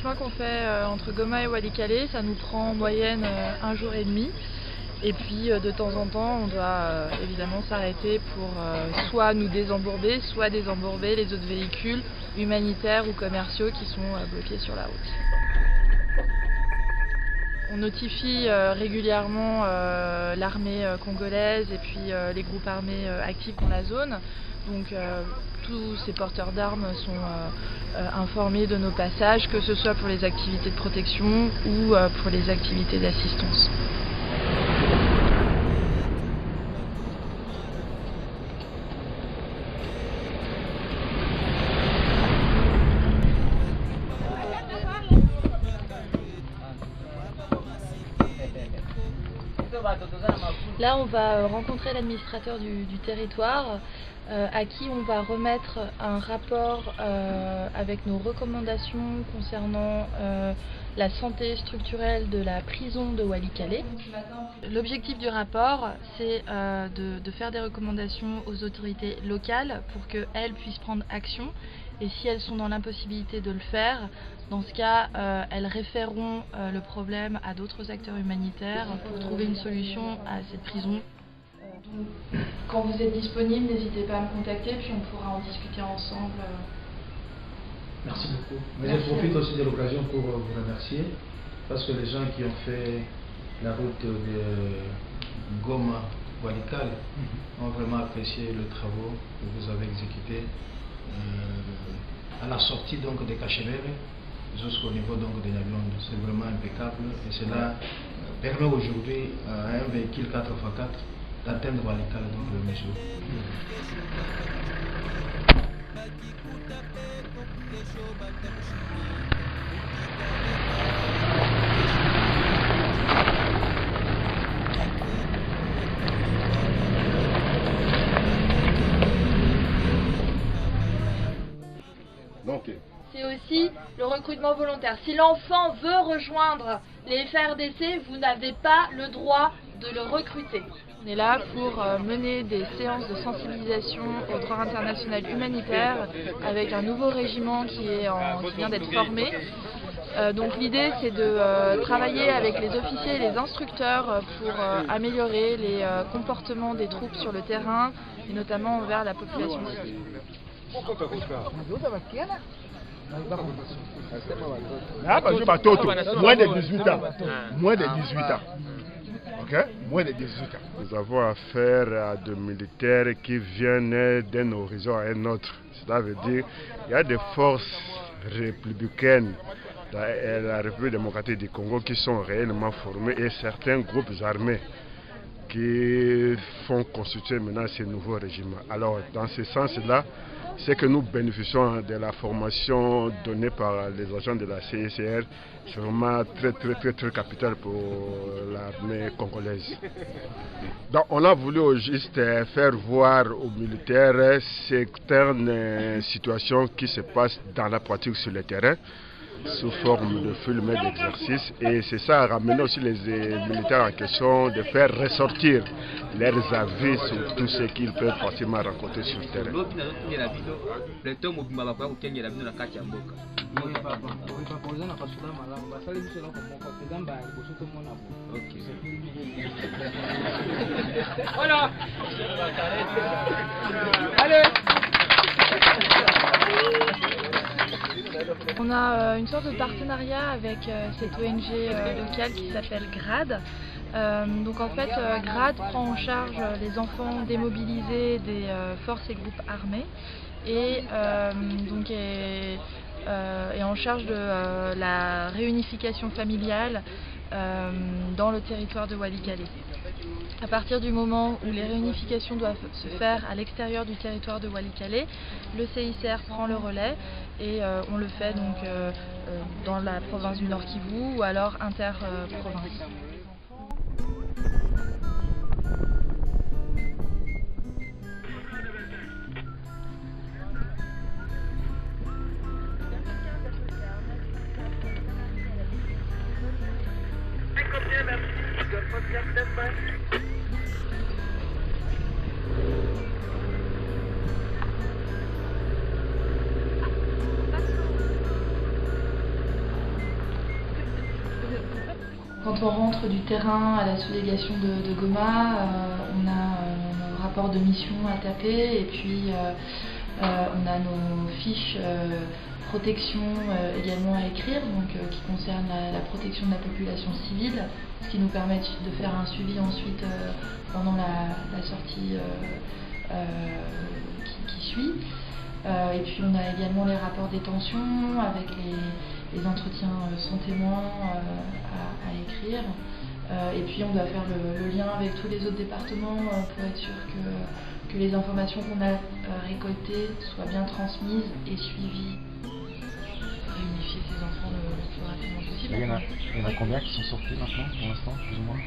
chemin qu'on fait entre Goma et Walikale, ça nous prend en moyenne 1 jour et demi. Et puis de temps en temps, on doit évidemment s'arrêter pour soit nous désembourber, soit désembourber les autres véhicules humanitaires ou commerciaux qui sont bloqués sur la route. On notifie régulièrement l'armée congolaise et puis les groupes armés actifs dans la zone. Donc tous ces porteurs d'armes sont informés de nos passages, que ce soit pour les activités de protection ou pour les activités d'assistance. Là, on va rencontrer l'administrateur du territoire à qui on va remettre un rapport avec nos recommandations concernant la santé structurelle de la prison de Walikale. L'objectif du rapport, c'est de faire des recommandations aux autorités locales pour qu'elles puissent prendre action. Et si elles sont dans l'impossibilité de le faire, dans ce cas, elles référeront le problème à d'autres acteurs humanitaires pour trouver une solution à cette prison. Quand vous êtes disponible, n'hésitez pas à me contacter, puis on pourra en discuter ensemble. Merci beaucoup. Mais je profite aussi de l'occasion pour vous remercier, parce que les gens qui ont fait la route de Goma-Walikale ont vraiment apprécié le travail que vous avez exécuté à la sortie donc de Cachemire jusqu'au niveau donc de Nyabilondo. C'est vraiment impeccable et cela permet aujourd'hui à un véhicule 4x4 d'atteindre Walikale donc le même jour. C'est aussi le recrutement volontaire. Si l'enfant veut rejoindre les FARDC, vous n'avez pas le droit de le recruter. On est là pour mener des séances de sensibilisation au droit international humanitaire avec un nouveau régiment qui vient d'être formé. Donc l'idée, c'est de travailler avec les officiers et les instructeurs pour améliorer les comportements des troupes sur le terrain et notamment envers la population civile. Moins de 18 ans. Moins de 18 ans. Ok? Moins de 18 ans. Nous avons affaire à des militaires qui viennent d'un horizon à un autre. Cela veut dire qu'il y a des forces républicaines dans la République démocratique du Congo qui sont réellement formées et certains groupes armés qui font constituer maintenant ces nouveaux régimes. Alors, dans ce sens-là, c'est que nous bénéficions de la formation donnée par les agents de la CICR. C'est vraiment très capital pour l'armée congolaise. Donc, on a voulu juste faire voir aux militaires certaines situations qui se passent dans la pratique sur le terrain, sous forme de film et d'exercice, et c'est ça a ramené aussi les militaires en question de faire ressortir leurs avis sur tout ce qu'ils peuvent facilement rencontrer sur le terrain. Voilà. Allez. On a une sorte de partenariat avec cette ONG locale qui s'appelle GRAD. Donc en fait, GRAD prend en charge les enfants démobilisés des forces et groupes armés et donc est en charge de la réunification familiale dans le territoire de Walikale. À partir du moment où les réunifications doivent se faire à l'extérieur du territoire de Walikale, le CICR prend le relais et on le fait donc dans la province du Nord Kivu ou alors inter-province. Quand on rentre du terrain à la sous-délégation de Goma, on a nos rapports de mission à taper et puis on a nos fiches protection également à écrire, donc qui concernent la protection de la population civile, ce qui nous permet de faire un suivi ensuite pendant la sortie qui suit. Et puis on a également les rapports détention avec les entretiens sans témoins à écrire. Et puis on doit faire le lien avec tous les autres départements pour être sûr que les informations qu'on a récoltées soient bien transmises et suivies. Réunifier ces enfants le plus rapidement possible. Il y en a combien qui sont sortis maintenant, pour l'instant, plus ou moins?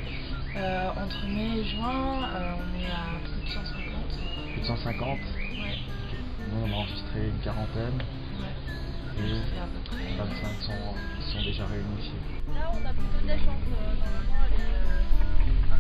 Entre mai et juin, on est à plus de 150. Plus de 150? Ouais. Nous, on a enregistré une quarantaine. Ouais. Et C'est à peu près 25 sont déjà réunifiés. Là, on a plutôt de la chance. Normalement, elle est